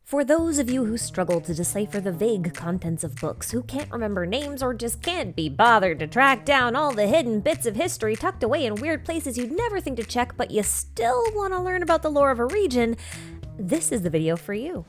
For those of you who struggle to decipher the vague contents of books, who can't remember names or just can't be bothered to track down all the hidden bits of history tucked away in weird places you'd never think to check, but you still want to learn about the lore of a region, this is the video for you.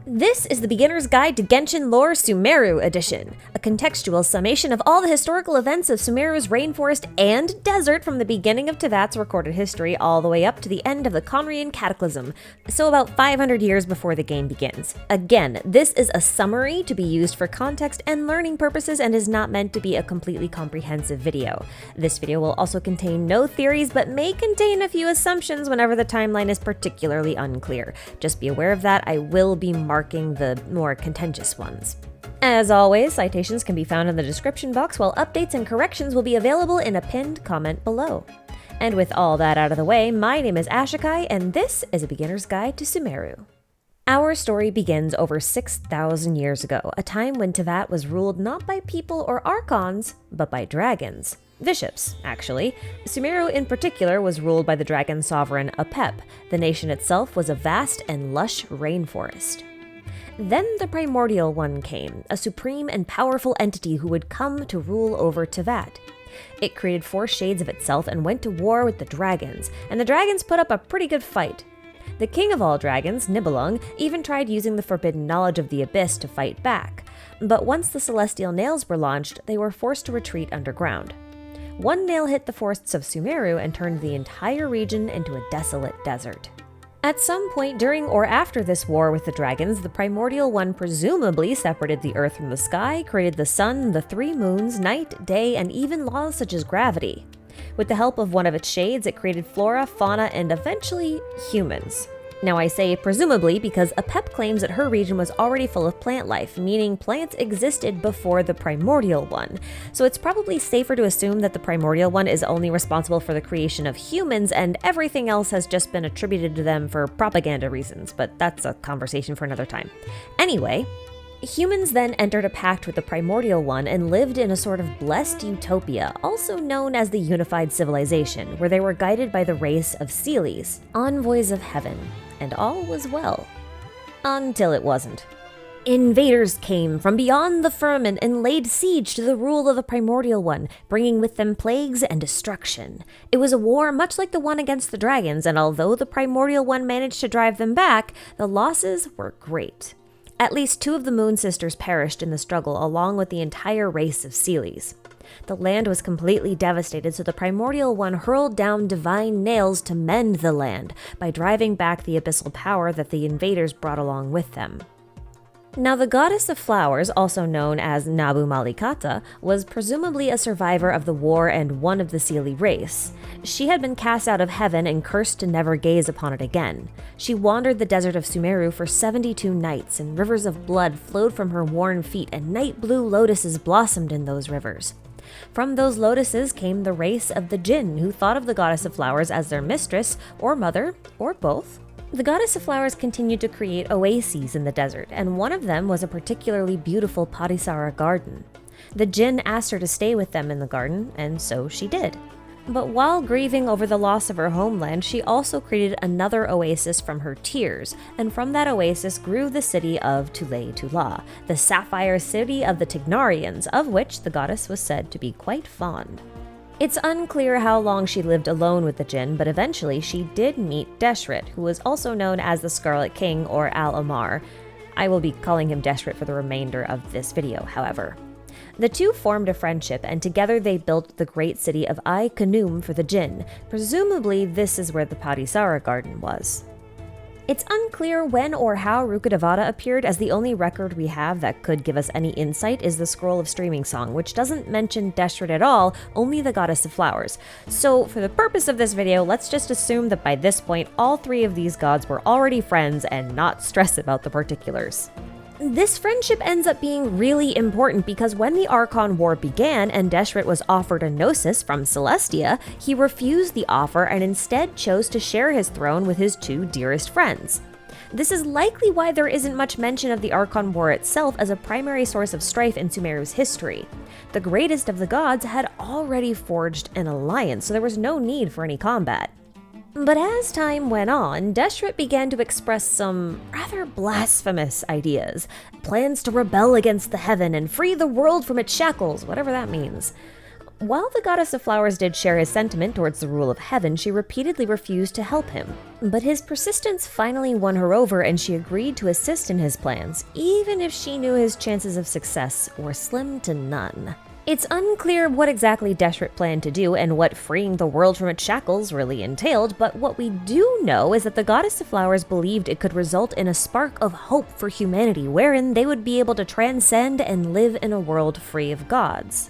This is the Beginner's Guide to Genshin Lore Sumeru Edition, a contextual summation of all the historical events of Sumeru's rainforest and desert from the beginning of Teyvat's recorded history all the way up to the end of the Khaenri'ahn Cataclysm, so about 500 years before the game begins. Again, this is a summary to be used for context and learning purposes and is not meant to be a completely comprehensive video. This video will also contain no theories but may contain a few assumptions whenever the timeline is particularly unclear. Just be aware of that. I will be marking the more contentious ones. As always, citations can be found in the description box, while updates and corrections will be available in a pinned comment below. And with all that out of the way, my name is Ashikai, and this is a Beginner's Guide to Sumeru. Our story begins over 6,000 years ago, a time when Teyvat was ruled not by people or archons, but by dragons. Bishops, actually. Sumeru in particular was ruled by the dragon sovereign Apep. The nation itself was a vast and lush rainforest. Then the primordial one came, a supreme and powerful entity who would come to rule over Teyvat. It created 4 shades of itself and went to war with the dragons, and the dragons put up a pretty good fight. The king of all dragons, Nibelung, even tried using the forbidden knowledge of the abyss to fight back, but once the celestial nails were launched, they were forced to retreat underground. One nail hit the forests of Sumeru and turned the entire region into a desolate desert. At some point during or after this war with the dragons, the primordial one presumably separated the earth from the sky, created the sun, the 3 moons, night, day, and even laws such as gravity. With the help of one of its shades, it created flora, fauna, and eventually humans. Now I say presumably because Apep claims that her region was already full of plant life, meaning plants existed before the primordial one. So it's probably safer to assume that the primordial one is only responsible for the creation of humans and everything else has just been attributed to them for propaganda reasons, but that's a conversation for another time. Anyway, humans then entered a pact with the primordial one and lived in a sort of blessed utopia, also known as the unified civilization, where they were guided by the race of Seelies, envoys of heaven. And all was well. Until it wasn't. Invaders came from beyond the firmament and laid siege to the rule of the primordial one, bringing with them plagues and destruction. It was a war much like the one against the dragons, and although the primordial one managed to drive them back, the losses were great. At least 2 of the Moon Sisters perished in the struggle, along with the entire race of Seelies. The land was completely devastated, so the primordial one hurled down divine nails to mend the land by driving back the abyssal power that the invaders brought along with them. Now, the goddess of flowers, also known as Nabu Malikata, was presumably a survivor of the war and one of the Seelie race. She had been cast out of heaven and cursed to never gaze upon it again. She wandered the desert of Sumeru for 72 nights, and rivers of blood flowed from her worn feet, and night blue lotuses blossomed in those rivers. From those lotuses came the race of the Jinn, who thought of the goddess of flowers as their mistress, or mother, or both. The goddess of flowers continued to create oases in the desert, and one of them was a particularly beautiful Padisara garden. The Jinn asked her to stay with them in the garden, and so she did. But while grieving over the loss of her homeland, she also created another oasis from her tears, and from that oasis grew the city of Tula, the sapphire city of the Tignarians, of which the goddess was said to be quite fond. It's unclear how long she lived alone with the Jinn, but eventually she did meet Deshret, who was also known as the Scarlet King or Al-Amar. I will be calling him Deshret for the remainder of this video, however. The two formed a friendship, and together they built the great city of Ai-Khanum for the Jinn. Presumably, this is where the Padisara garden was. It's unclear when or how Rukkhadevata appeared, as the only record we have that could give us any insight is the Scroll of Streaming Song, which doesn't mention Deshret at all, only the goddess of flowers. So for the purpose of this video, let's just assume that by this point, all 3 of these gods were already friends and not stress about the particulars. This friendship ends up being really important because when the Archon War began and Deshret was offered a Gnosis from Celestia, he refused the offer and instead chose to share his throne with his 2 dearest friends. This is likely why there isn't much mention of the Archon War itself as a primary source of strife in Sumeru's history. The greatest of the gods had already forged an alliance, so there was no need for any combat. But as time went on, Deshret began to express some rather blasphemous ideas, plans to rebel against the heaven and free the world from its shackles, whatever that means. While the goddess of flowers did share his sentiment towards the rule of heaven, she repeatedly refused to help him. But his persistence finally won her over, and she agreed to assist in his plans, even if she knew his chances of success were slim to none. It's unclear what exactly Deshret planned to do and what freeing the world from its shackles really entailed, but what we do know is that the goddess of flowers believed it could result in a spark of hope for humanity, wherein they would be able to transcend and live in a world free of gods.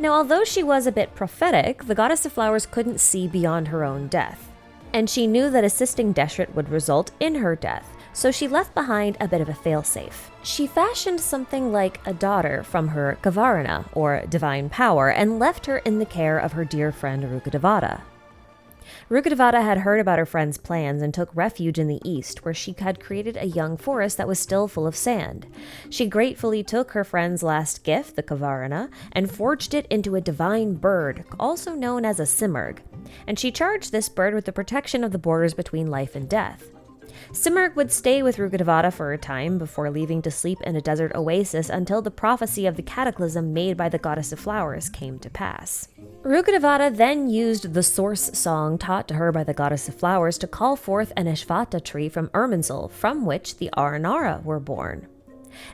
Now, although she was a bit prophetic, the goddess of flowers couldn't see beyond her own death, and she knew that assisting Deshret would result in her death, so she left behind a bit of a failsafe. She fashioned something like a daughter from her Khaenri'ahn, or divine power, and left her in the care of her dear friend Rukkhadevata. Rukkhadevata had heard about her friend's plans and took refuge in the east, where she had created a young forest that was still full of sand. She gratefully took her friend's last gift, the Khaenri'ahn, and forged it into a divine bird, also known as a Simurgh, and she charged this bird with the protection of the borders between life and death. Simurgh would stay with Rukkhadevata for a time before leaving to sleep in a desert oasis until the prophecy of the Cataclysm made by the goddess of flowers came to pass. Rukkhadevata then used the source song taught to her by the goddess of flowers to call forth an Ashvata tree from Irminsul, from which the Aranara were born.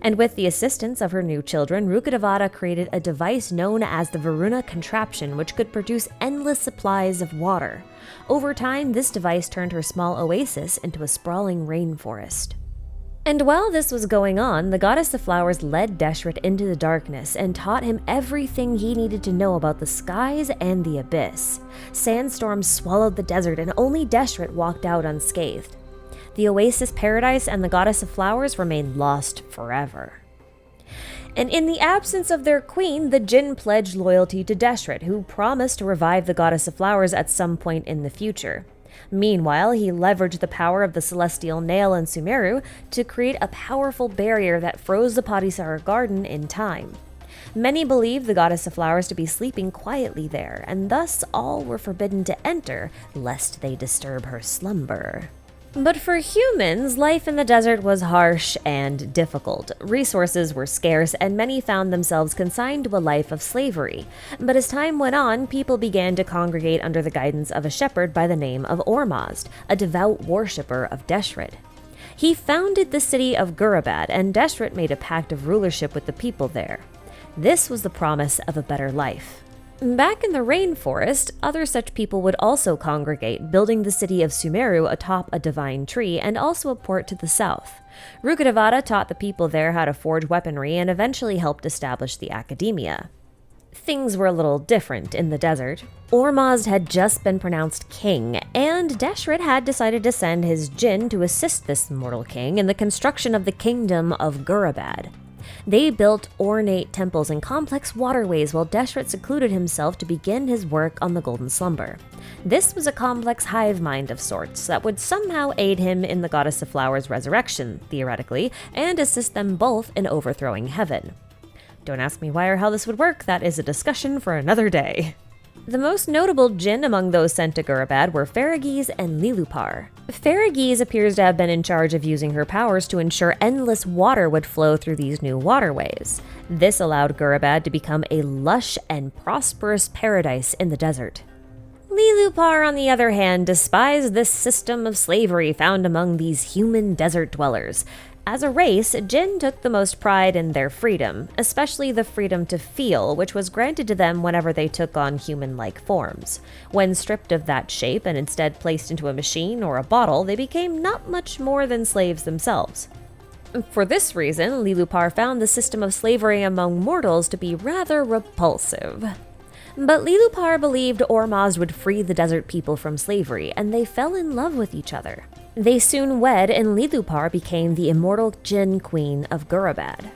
And with the assistance of her new children, Rukkhadevata created a device known as the Varuna contraption, which could produce endless supplies of water. Over time, this device turned her small oasis into a sprawling rainforest. And while this was going on, the goddess of flowers led Deshret into the darkness and taught him everything he needed to know about the skies and the abyss. Sandstorms swallowed the desert, and only Deshret walked out unscathed. The oasis paradise and the goddess of flowers remained lost forever. And in the absence of their queen, the Jinn pledged loyalty to Deshret, who promised to revive the goddess of flowers at some point in the future. Meanwhile, he leveraged the power of the celestial nail in Sumeru to create a powerful barrier that froze the Padisara garden in time. Many believed the goddess of flowers to be sleeping quietly there, and thus all were forbidden to enter, lest they disturb her slumber. But for humans, life in the desert was harsh and difficult. Resources were scarce, and many found themselves consigned to a life of slavery. But as time went on, people began to congregate under the guidance of a shepherd by the name of Ormazd, a devout worshipper of Deshret. He founded the city of Gurabad, and Deshret made a pact of rulership with the people there. This was the promise of a better life. Back in the rainforest, other such people would also congregate, building the city of Sumeru atop a divine tree and also a port to the south. Rukkhadevata taught the people there how to forge weaponry and eventually helped establish the academia. Things were a little different in the desert. Ormazd had just been pronounced king, and Deshret had decided to send his Jinn to assist this mortal king in the construction of the kingdom of Gurabad. They built ornate temples and complex waterways while Deshret secluded himself to begin his work on the Golden Slumber. This was a complex hive mind of sorts that would somehow aid him in the Goddess of Flowers' resurrection, theoretically, and assist them both in overthrowing heaven. Don't ask me why or how this would work, that is a discussion for another day. The most notable Jinn among those sent to Gurabad were Ferraghese and Lilupar. Ferraghese appears to have been in charge of using her powers to ensure endless water would flow through these new waterways. This allowed Gurabad to become a lush and prosperous paradise in the desert. Lilupar, on the other hand, despised this system of slavery found among these human desert dwellers. As a race, Jinn took the most pride in their freedom, especially the freedom to feel, which was granted to them whenever they took on human-like forms. When stripped of that shape and instead placed into a machine or a bottle, they became not much more than slaves themselves. For this reason, Lilupar found the system of slavery among mortals to be rather repulsive. But Lilupar believed Ormazd would free the desert people from slavery, and they fell in love with each other. They soon wed, and Lilupar became the immortal Jinn Queen of Gurabad.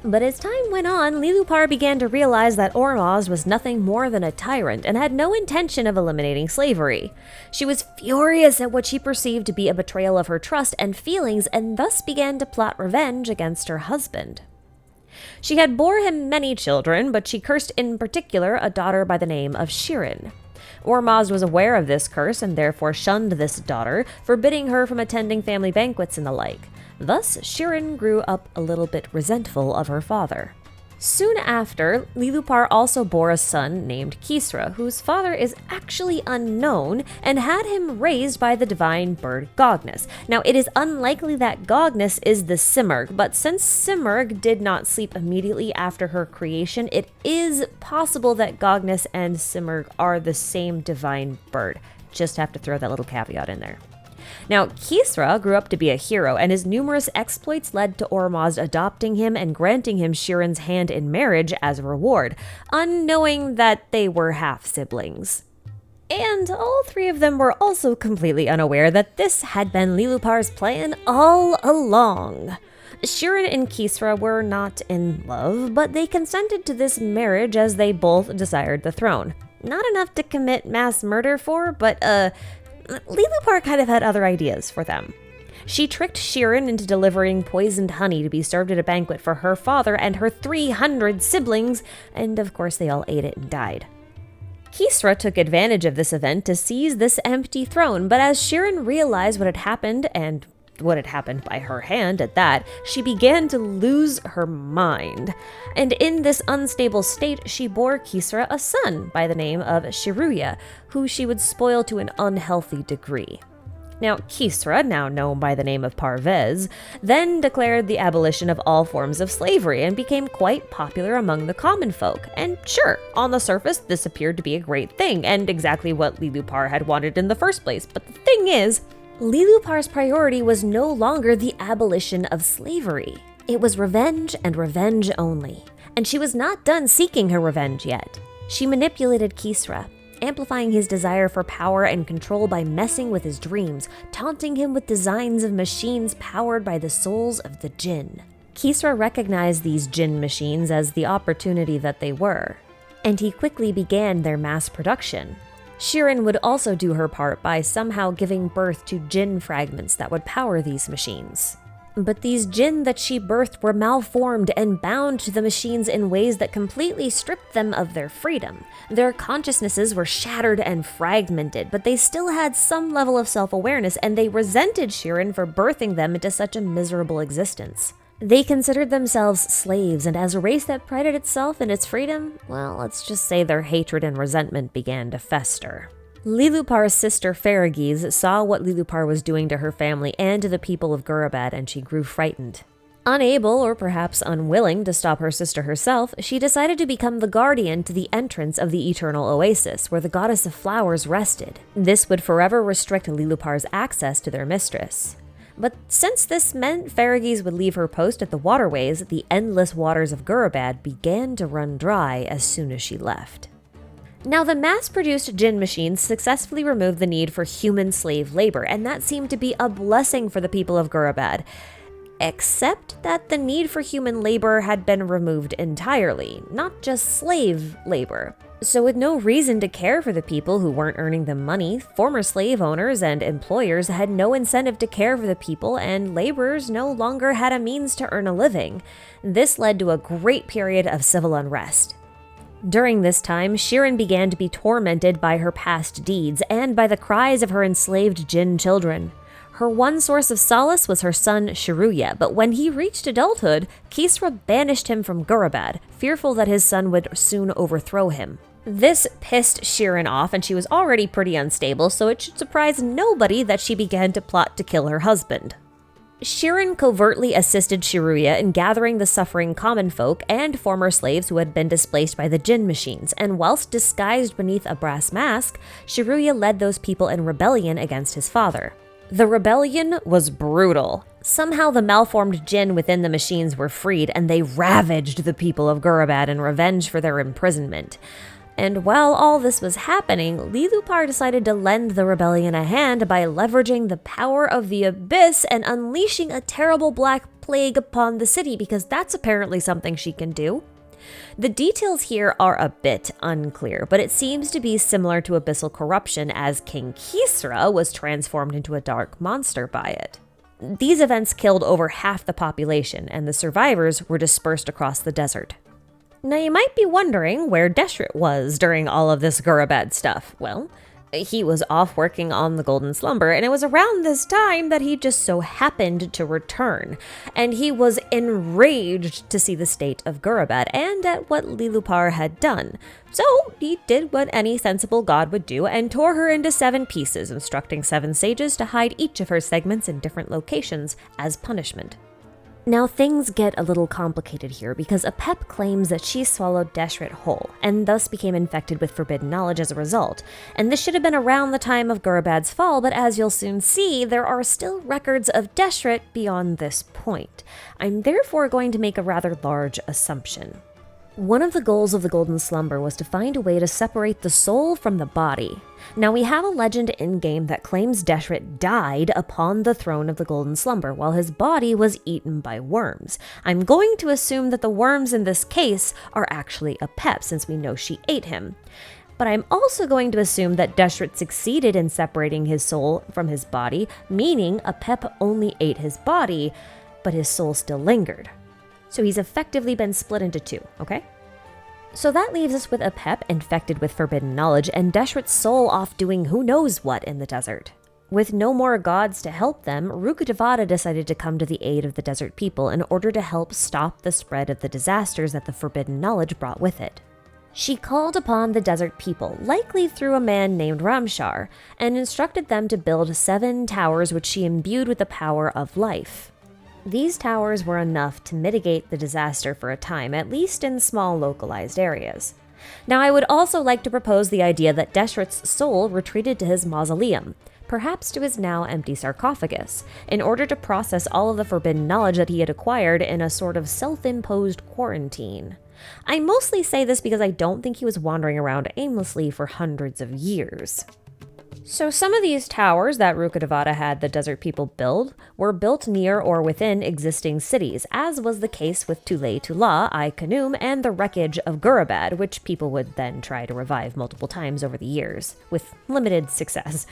But as time went on, Lilupar began to realize that Ormazd was nothing more than a tyrant and had no intention of eliminating slavery. She was furious at what she perceived to be a betrayal of her trust and feelings, and thus began to plot revenge against her husband. She had bore him many children, but she cursed in particular a daughter by the name of Shirin. Ormazd was aware of this curse and therefore shunned this daughter, forbidding her from attending family banquets and the like. Thus, Shirin grew up a little bit resentful of her father. Soon after, Lilupar also bore a son named Kisra, whose father is actually unknown, and had him raised by the divine bird Gognus. Now, it is unlikely that Gognus is the Simurgh, but since Simurgh did not sleep immediately after her creation, it is possible that Gognus and Simurgh are the same divine bird. Just have to throw that little caveat in there. Now, Kisra grew up to be a hero, and his numerous exploits led to Ormazd adopting him and granting him Shirin's hand in marriage as a reward, unknowing that they were half-siblings. And all three of them were also completely unaware that this had been Lilupar's plan all along. Shirin and Kisra were not in love, but they consented to this marriage as they both desired the throne. Not enough to commit mass murder for, but, Lilupar kind of had other ideas for them. She tricked Shirin into delivering poisoned honey to be served at a banquet for her father and her 300 siblings, and of course they all ate it and died. Kisra took advantage of this event to seize this empty throne, but as Shirin realized what had happened, and what had happened by her hand at that, she began to lose her mind. And in this unstable state, she bore Kisra a son by the name of Shiruya, who she would spoil to an unhealthy degree. Now, Kisra, now known by the name of Parvez, then declared the abolition of all forms of slavery and became quite popular among the common folk. And sure, on the surface, this appeared to be a great thing, and exactly what Lilupar had wanted in the first place. But the thing is, Lilupar's priority was no longer the abolition of slavery. It was revenge and revenge only. And she was not done seeking her revenge yet. She manipulated Kisra, amplifying his desire for power and control by messing with his dreams, taunting him with designs of machines powered by the souls of the Jinn. Kisra recognized these Jinn machines as the opportunity that they were, and he quickly began their mass production. Shirin would also do her part by somehow giving birth to Jinn fragments that would power these machines. But these Jinn that she birthed were malformed and bound to the machines in ways that completely stripped them of their freedom. Their consciousnesses were shattered and fragmented, but they still had some level of self-awareness, and they resented Shirin for birthing them into such a miserable existence. They considered themselves slaves, and as a race that prided itself in its freedom, well, let's just say their hatred and resentment began to fester. Lilupar's sister Ferragiz saw what Lilupar was doing to her family and to the people of Gurabad, and she grew frightened. Unable, or perhaps unwilling, to stop her sister herself, she decided to become the guardian to the entrance of the Eternal Oasis, where the goddess of flowers rested. This would forever restrict Lilupar's access to their mistress. But since this meant Ferragiz would leave her post at the waterways, the endless waters of Gurabad began to run dry as soon as she left. Now, the mass-produced Jinn machines successfully removed the need for human slave labor, and that seemed to be a blessing for the people of Gurabad. Except that the need for human labor had been removed entirely, not just slave labor. So with no reason to care for the people who weren't earning them money, former slave owners and employers had no incentive to care for the people, and laborers no longer had a means to earn a living. This led to a great period of civil unrest. During this time, Shirin began to be tormented by her past deeds and by the cries of her enslaved Jinn children. Her one source of solace was her son Shiruya, but when he reached adulthood, Kisra banished him from Gurabad, fearful that his son would soon overthrow him. This pissed Shirin off, and she was already pretty unstable, so it should surprise nobody that she began to plot to kill her husband. Shirin covertly assisted Shiruya in gathering the suffering common folk and former slaves who had been displaced by the Jinn machines, and whilst disguised beneath a brass mask, Shiruya led those people in rebellion against his father. The rebellion was brutal. Somehow the malformed Jinn within the machines were freed, and they ravaged the people of Gurabad in revenge for their imprisonment. And while all this was happening, Lilupar decided to lend the rebellion a hand by leveraging the power of the Abyss and unleashing a terrible black plague upon the city, because that's apparently something she can do. The details here are a bit unclear, but it seems to be similar to abyssal corruption, as King Kisra was transformed into a dark monster by it. These events killed over half the population, and the survivors were dispersed across the desert. Now you might be wondering where Deshret was during all of this Gurabad stuff. Well, he was off working on the Golden Slumber, and it was around this time that he just so happened to return. And he was enraged to see the state of Gurabad and at what Lilupar had done. So he did what any sensible god would do and tore her into 7 pieces, instructing 7 sages to hide each of her segments in different locations as punishment. Now things get a little complicated here because Apep claims that she swallowed Deshret whole, and thus became infected with forbidden knowledge as a result. And this should have been around the time of Gurabad's fall, but as you'll soon see, there are still records of Deshret beyond this point. I'm therefore going to make a rather large assumption. One of the goals of the Golden Slumber was to find a way to separate the soul from the body. Now we have a legend in-game that claims Deshret died upon the throne of the Golden Slumber while his body was eaten by worms. I'm going to assume that the worms in this case are actually Apep, since we know she ate him. But I'm also going to assume that Deshret succeeded in separating his soul from his body, meaning Apep only ate his body, but his soul still lingered. So he's effectively been split into 2, okay? So that leaves us with Apep infected with forbidden knowledge and Deshret's soul off doing who knows what in the desert. With no more gods to help them, Rukkhadevata decided to come to the aid of the desert people in order to help stop the spread of the disasters that the forbidden knowledge brought with it. She called upon the desert people, likely through a man named Ramshar, and instructed them to build 7 towers which she imbued with the power of life. These towers were enough to mitigate the disaster for a time, at least in small localized areas. Now I would also like to propose the idea that Deshret's soul retreated to his mausoleum, perhaps to his now empty sarcophagus, in order to process all of the forbidden knowledge that he had acquired in a sort of self-imposed quarantine. I mostly say this because I don't think he was wandering around aimlessly for hundreds of years. So some of these towers that Rukkhadevata had the desert people build were built near or within existing cities, as was the case with Tulay Tula, Ai-Khanum, and the wreckage of Gurabad, which people would then try to revive multiple times over the years, with limited success.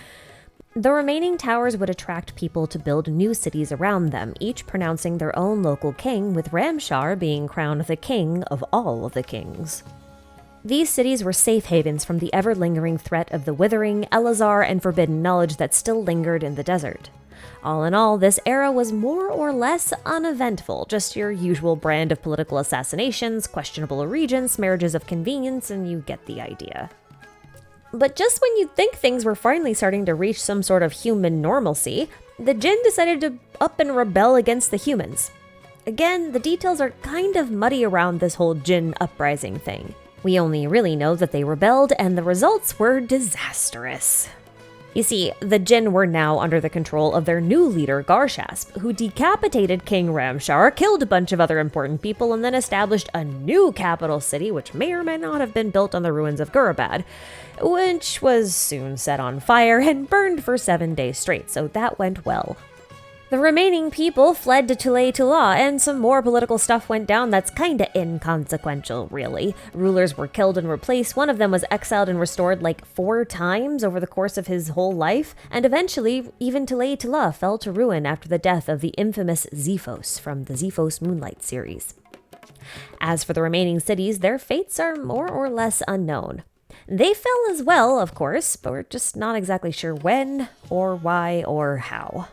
The remaining towers would attract people to build new cities around them, each pronouncing their own local king, with Ramshar being crowned the king of all of the kings. These cities were safe havens from the ever-lingering threat of the withering, Elazar, and forbidden knowledge that still lingered in the desert. All in all, this era was more or less uneventful, just your usual brand of political assassinations, questionable allegiance, marriages of convenience, and you get the idea. But just when you'd think things were finally starting to reach some sort of human normalcy, the Jinn decided to up and rebel against the humans. Again, the details are kind of muddy around this whole Jinn uprising thing. We only really know that they rebelled, and the results were disastrous. You see, the Jinn were now under the control of their new leader, Garshasp, who decapitated King Ramshar, killed a bunch of other important people, and then established a new capital city, which may or may not have been built on the ruins of Gurabad, which was soon set on fire and burned for 7 days straight, so that went well. The remaining people fled to Tulay Tula, and some more political stuff went down that's kinda inconsequential, really. Rulers were killed and replaced, one of them was exiled and restored like 4 times over the course of his whole life, and eventually even Tulay Tula fell to ruin after the death of the infamous Xephos from the Xephos Moonlight series. As for the remaining cities, their fates are more or less unknown. They fell as well, of course, but we're just not exactly sure when, or why, or how.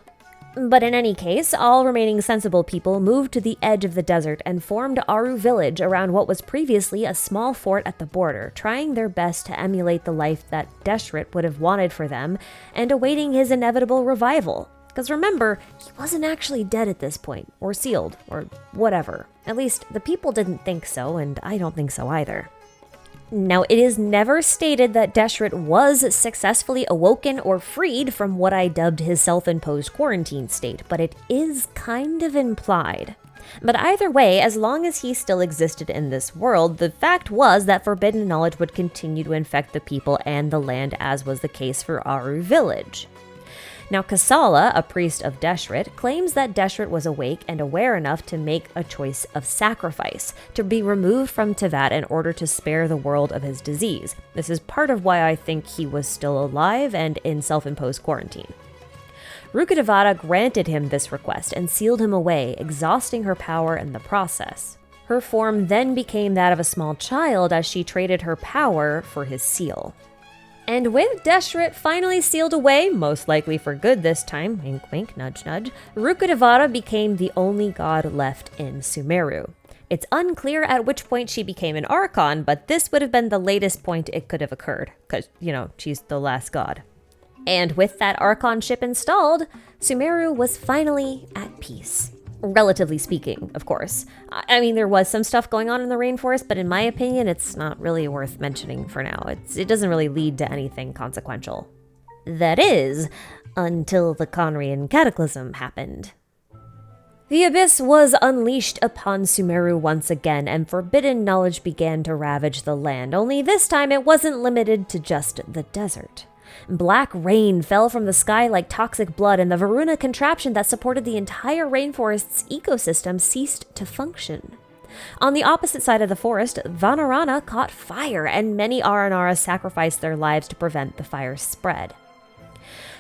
But in any case, all remaining sensible people moved to the edge of the desert and formed Aru village around what was previously a small fort at the border, trying their best to emulate the life that Deshret would have wanted for them and awaiting his inevitable revival. Because remember, he wasn't actually dead at this point, or sealed, or whatever. At least, the people didn't think so, and I don't think so either. Now, it is never stated that Deshret was successfully awoken or freed from what I dubbed his self-imposed quarantine state, but it is kind of implied. But either way, as long as he still existed in this world, the fact was that forbidden knowledge would continue to infect the people and the land, as was the case for Aru village. Now, Kasala, a priest of Deshret, claims that Deshret was awake and aware enough to make a choice of sacrifice, to be removed from Teyvat in order to spare the world of his disease. This is part of why I think he was still alive and in self-imposed quarantine. Rukkhadevata granted him this request and sealed him away, exhausting her power in the process. Her form then became that of a small child as she traded her power for his seal. And with Deshret finally sealed away, most likely for good this time, wink wink, nudge nudge, Rukkhadevata became the only god left in Sumeru. It's unclear at which point she became an Archon, but this would have been the latest point it could have occurred, because, she's the last god. And with that Archonship installed, Sumeru was finally at peace. Relatively speaking, of course. I mean, there was some stuff going on in the rainforest, but in my opinion, it's not really worth mentioning for now. It doesn't really lead to anything consequential. That is, until the Khaenri'ahn Cataclysm happened. The Abyss was unleashed upon Sumeru once again, and forbidden knowledge began to ravage the land, only this time it wasn't limited to just the desert. Black rain fell from the sky like toxic blood, and the Varuna contraption that supported the entire rainforest's ecosystem ceased to function. On the opposite side of the forest, Vanarana caught fire, and many Aranara sacrificed their lives to prevent the fire's spread.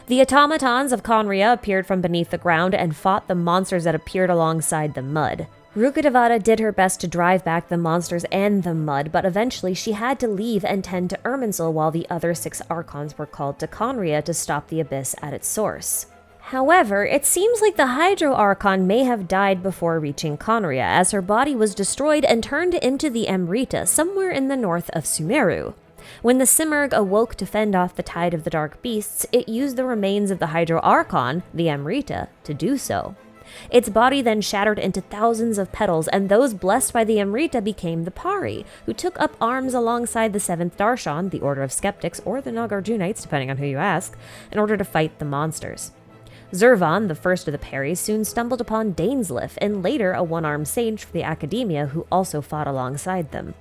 The automatons of Khaenri'ahn appeared from beneath the ground and fought the monsters that appeared alongside the mud. Rukkhadevata did her best to drive back the monsters and the mud, but eventually she had to leave and tend to Irminsul while the other 6 Archons were called to Khaenri'ahn to stop the Abyss at its source. However, it seems like the Hydro Archon may have died before reaching Khaenri'ahn, as her body was destroyed and turned into the Amrita somewhere in the north of Sumeru. When the Simurgh awoke to fend off the tide of the dark beasts, it used the remains of the Hydro Archon, the Amrita, to do so. Its body then shattered into thousands of petals, and those blessed by the Amrita became the Pari, who took up arms alongside the 7th Darshan, the Order of Skeptics, or the Nagarjunites, depending on who you ask, in order to fight the monsters. Zurvan, the first of the Paris, soon stumbled upon Dainsleif, and later a one-armed sage for the Academia who also fought alongside them.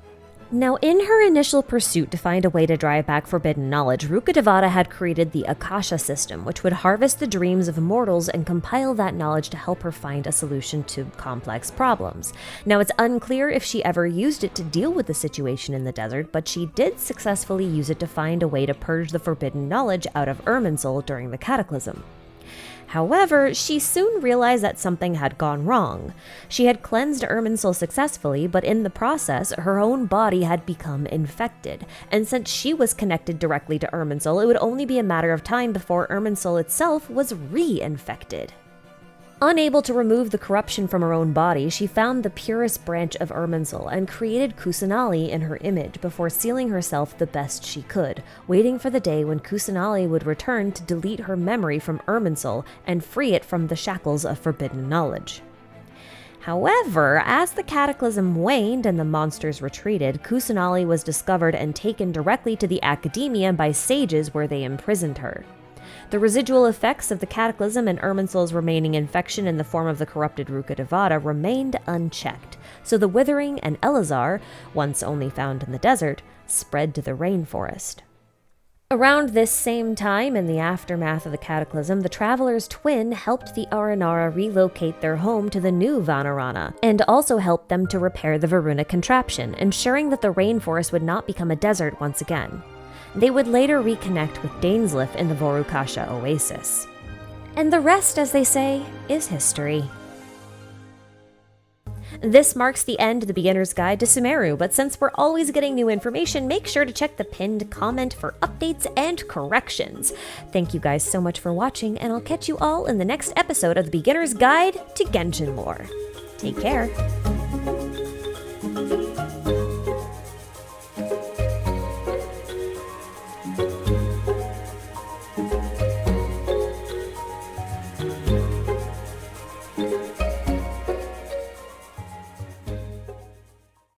Now, in her initial pursuit to find a way to drive back forbidden knowledge, Rukkhadevata had created the Akasha system, which would harvest the dreams of mortals and compile that knowledge to help her find a solution to complex problems. Now, it's unclear if she ever used it to deal with the situation in the desert, but she did successfully use it to find a way to purge the forbidden knowledge out of Irminsul during the Cataclysm. However, she soon realized that something had gone wrong. She had cleansed Irminsul successfully, but in the process, her own body had become infected, and since she was connected directly to Irminsul, it would only be a matter of time before Irminsul itself was re-infected. Unable to remove the corruption from her own body, she found the purest branch of Irminsul and created Kusanali in her image before sealing herself the best she could, waiting for the day when Kusanali would return to delete her memory from Irminsul and free it from the shackles of forbidden knowledge. However, as the Cataclysm waned and the monsters retreated, Kusanali was discovered and taken directly to the Academia by sages where they imprisoned her. The residual effects of the Cataclysm and Irminsul's remaining infection in the form of the corrupted Rukkhadevata remained unchecked, so the Withering and Elazar, once only found in the desert, spread to the rainforest. Around this same time, in the aftermath of the Cataclysm, the Traveler's Twin helped the Aranara relocate their home to the new Vanarana, and also helped them to repair the Varuna contraption, ensuring that the rainforest would not become a desert once again. They would later reconnect with Dainsleif in the Vorukasha Oasis. And the rest, as they say, is history. This marks the end of the Beginner's Guide to Sumeru, but since we're always getting new information, make sure to check the pinned comment for updates and corrections. Thank you guys so much for watching, and I'll catch you all in the next episode of the Beginner's Guide to Genshin Lore. Take care.